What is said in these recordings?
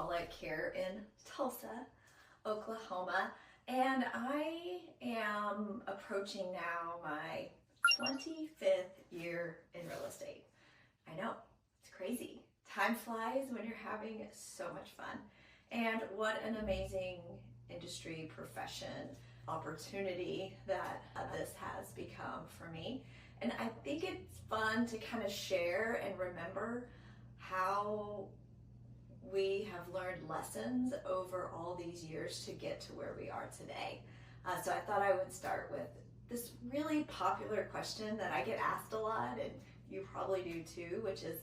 Wolek here in Tulsa, Oklahoma, and I am approaching now my 25th year in real estate. I know, it's crazy. Time flies when you're having so much fun. And what an amazing industry, profession, opportunity that this has become for me. And I think it's fun to kind of share and remember how we have learned lessons over all these years to get to where we are today. So I thought I would start with this really popular question that I get asked a lot, and you probably do too, which is,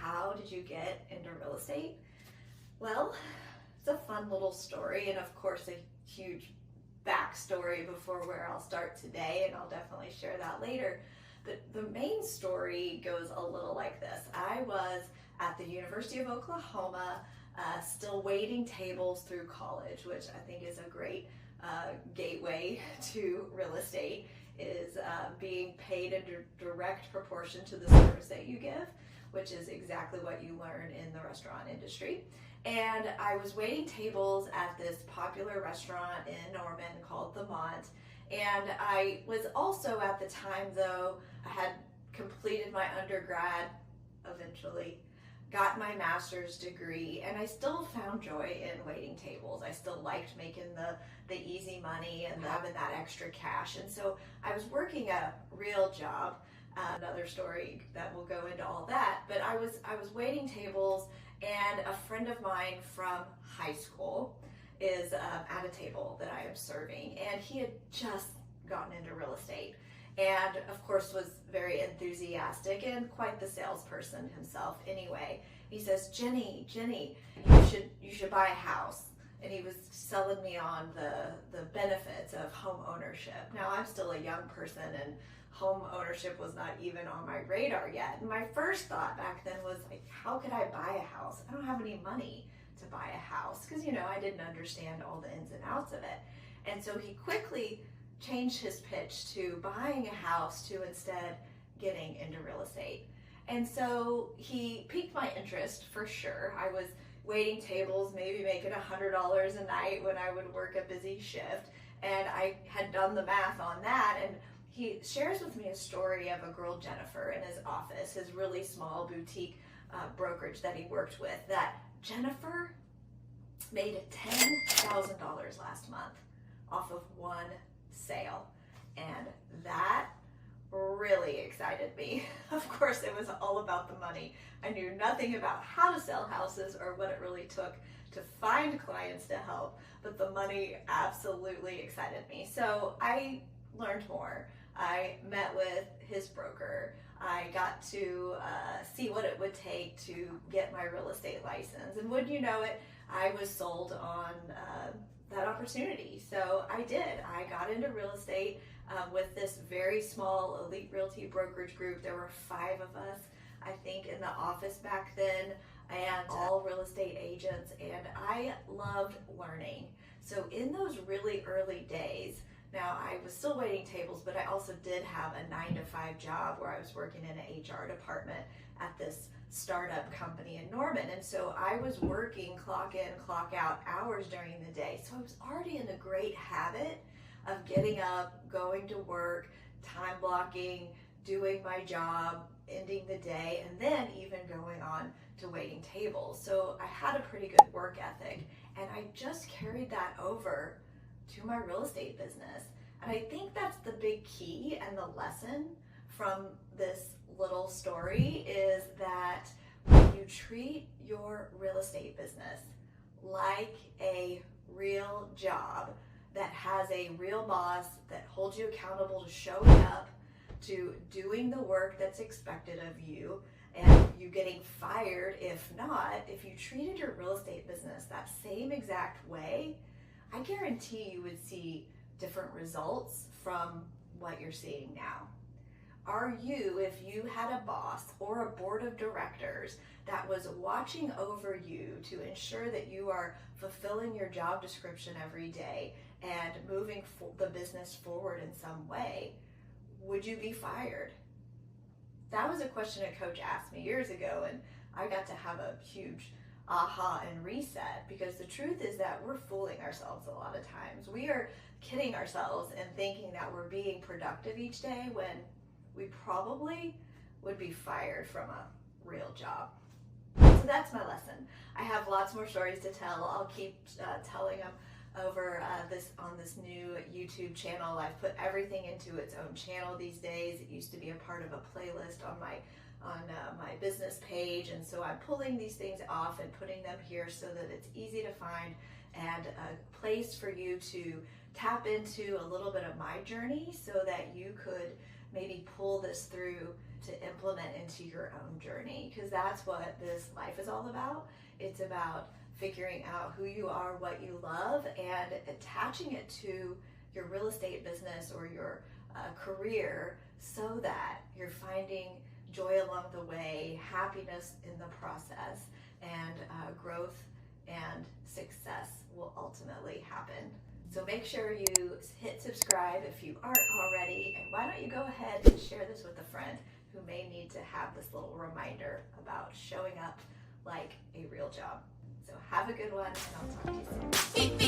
how did you get into real estate? Well, it's a fun little story, and of course a huge backstory before where I'll start today, and I'll definitely share that later. But the main story goes a little like this. I was at the University of Oklahoma, still waiting tables through college, which I think is a great gateway to real estate, is being paid in direct proportion to the service that you give, which is exactly what you learn in the restaurant industry. And I was waiting tables at this popular restaurant in Norman called The Mont. And I was also at the time, though, I had completed my undergrad eventually, got my master's degree, and I still found joy in waiting tables. I still liked making the easy money and having that extra cash. And so I was working a real job. Another story that will go into all that. But I was waiting tables, and a friend of mine from high school is at a table that I am serving, and he had just gotten into real estate, and of course was very enthusiastic and quite the salesperson himself anyway. He says, Jennie, you should buy a house. And he was selling me on the benefits of home ownership. Now, I'm still a young person, and home ownership was not even on my radar yet. And my first thought back then was, like, how could I buy a house? I don't have any money to buy a house, because I didn't understand all the ins and outs of it. And so he quickly changed his pitch to buying a house to instead getting into real estate. And so he piqued my interest for sure. I was waiting tables, maybe making $100 a night when I would work a busy shift, and I had done the math on that. And he shares with me a story of a girl, Jennifer, in his office, his really small boutique brokerage that he worked with, that Jennifer made $10,000 last month off of one sale. And that really excited me. Of course, it was all about the money. I knew nothing about how to sell houses or what it really took to find clients to help, but the money absolutely excited me. So I learned more. I met with his broker. I got to see what it would take to get my real estate license. And wouldn't you know it, I was sold on that opportunity. So I did. I got into real estate with this very small elite realty brokerage group. There were 5 of us, I think, in the office back then, and all real estate agents. And I loved learning. So in those really early days, now, I was still waiting tables, but I also did have a 9-to-5 job where I was working in an HR department at this startup company in Norman. And so I was working clock in, clock out hours during the day. So I was already in a great habit of getting up, going to work, time blocking, doing my job, ending the day, and then even going on to waiting tables. So I had a pretty good work ethic, and I just carried that over to my real estate business. And I think that's the big key and the lesson from this little story, is that when you treat your real estate business like a real job that has a real boss that holds you accountable to showing up, to doing the work that's expected of you, and you getting fired if not, if you treated your real estate business that same exact way, I guarantee you would see different results from what you're seeing now. Are you, if you had a boss or a board of directors that was watching over you to ensure that you are fulfilling your job description every day and moving the business forward in some way, would you be fired? That was a question a coach asked me years ago, and I got to have a huge aha and reset, because the truth is that we're fooling ourselves a lot of times. We are kidding ourselves and thinking that we're being productive each day when we probably would be fired from a real job. So that's my lesson. I have lots more stories to tell. I'll keep telling them over on this new YouTube channel. I've put everything into its own channel these days. It used to be a part of a playlist on my business page, and so I'm pulling these things off and putting them here so that it's easy to find and a place for you to tap into a little bit of my journey so that you could maybe pull this through to implement into your own journey, because that's what this life is all about. It's about figuring out who you are, what you love, and attaching it to your real estate business or your career so that you're finding joy along the way, happiness in the process, and growth and success will ultimately happen. So make sure you hit subscribe if you aren't already, and why don't you go ahead and share this with a friend who may need to have this little reminder about showing up like a real job. So have a good one, and I'll talk to you soon.